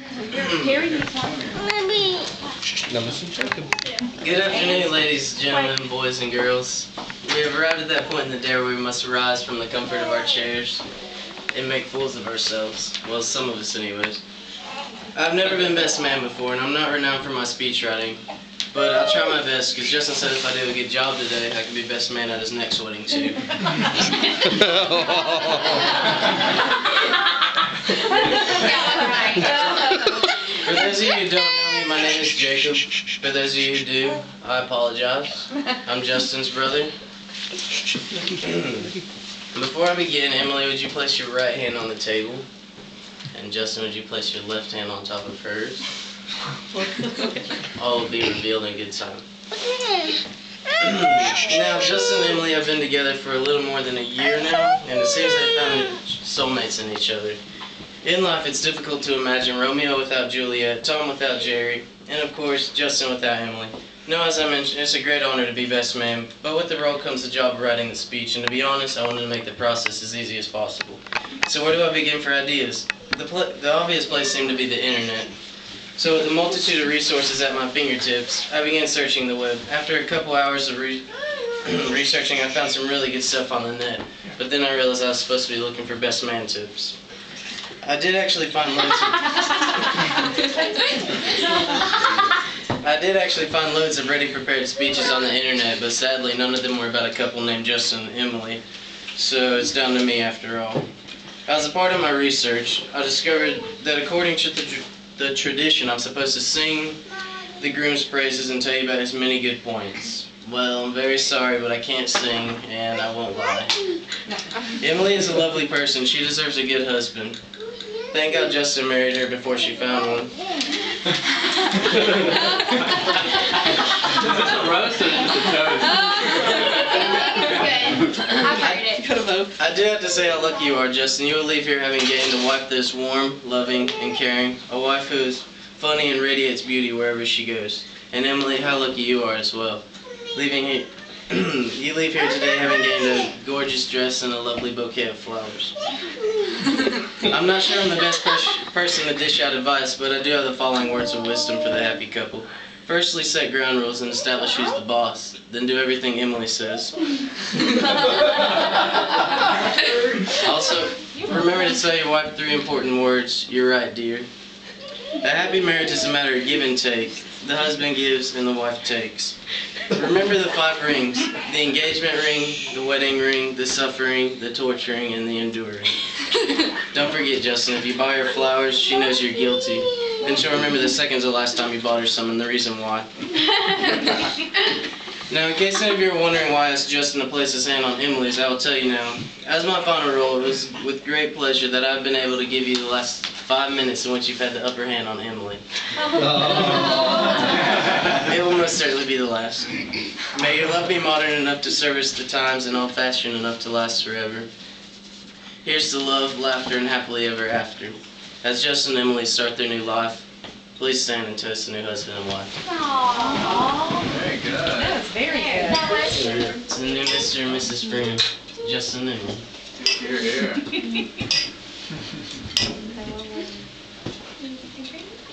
Good afternoon, ladies, gentlemen, boys, and girls. We have arrived at that point in the day where we must arise from the comfort of our chairs and make fools of ourselves. Well, some of us anyways. I've never been best man before, and I'm not renowned for my speech writing, but I'll try my best, because Justin said if I do a good job today, I can be best man at his next wedding, too. For those of you who don't know me, my name is Jacob. For those of you who do, I apologize. I'm Justin's brother. Before I begin, Emily, would you place your right hand on the table? And Justin, would you place your left hand on top of hers? All will be revealed in good time. Now, Justin and Emily have been together for a little more than a year now, and it seems they've found soulmates in each other. In life, it's difficult to imagine Romeo without Juliet, Tom without Jerry, and of course, Justin without Emily. Now, as I mentioned, it's a great honor to be best man, but with the role comes the job of writing the speech, and to be honest, I wanted to make the process as easy as possible. So where do I begin for ideas? The obvious place seemed to be the internet. So with the multitude of resources at my fingertips, I began searching the web. After a couple hours of researching, I found some really good stuff on the net, but then I realized I was supposed to be looking for best man tips. I did actually find loads of ready prepared speeches on the internet, but sadly none of them were about a couple named Justin and Emily, so it's down to me after all. As a part of my research, I discovered that according to the tradition, I'm supposed to sing the groom's praises and tell you about his many good points. Well, I'm very sorry, but I can't sing, and I won't lie. Emily is a lovely person. She deserves a good husband. Thank God Justin married her before she found one. I do have to say how lucky you are, Justin. You will leave here having gained a wife that is warm, loving, and caring. A wife who is funny and radiates beauty wherever she goes. And Emily, how lucky you are as well. You leave here today having gained a gorgeous dress and a lovely bouquet of flowers. I'm not sure I'm the best person to dish out advice, but I do have the following words of wisdom for the happy couple. Firstly, set ground rules and establish who's the boss. Then do everything Emily says. Also, remember to tell your wife 3 important words. You're right, dear. A happy marriage is a matter of give and take. The husband gives and the wife takes. Remember the 5 rings. The engagement ring, the wedding ring, the suffering, the torturing, and the enduring. Don't forget, Justin, if you buy her flowers, she knows you're guilty. Then she'll remember the second's the last time you bought her some and the reason why. Now, in case any of you are wondering why I asked Justin to place his hand on Emily's, I will tell you now. As my final role, it was with great pleasure that I've been able to give you the last 5 minutes in which you've had the upper hand on Emily. It will most certainly be the last. May your love be modern enough to service the times and old-fashioned enough to last forever. Here's to love, laughter, and happily ever after. As Justin and Emily start their new life, please stand and toast the new husband and wife. Aww. Very good. That was very good. To the new Mr. and Mrs. Freeman, Justin and Emily. Here, here.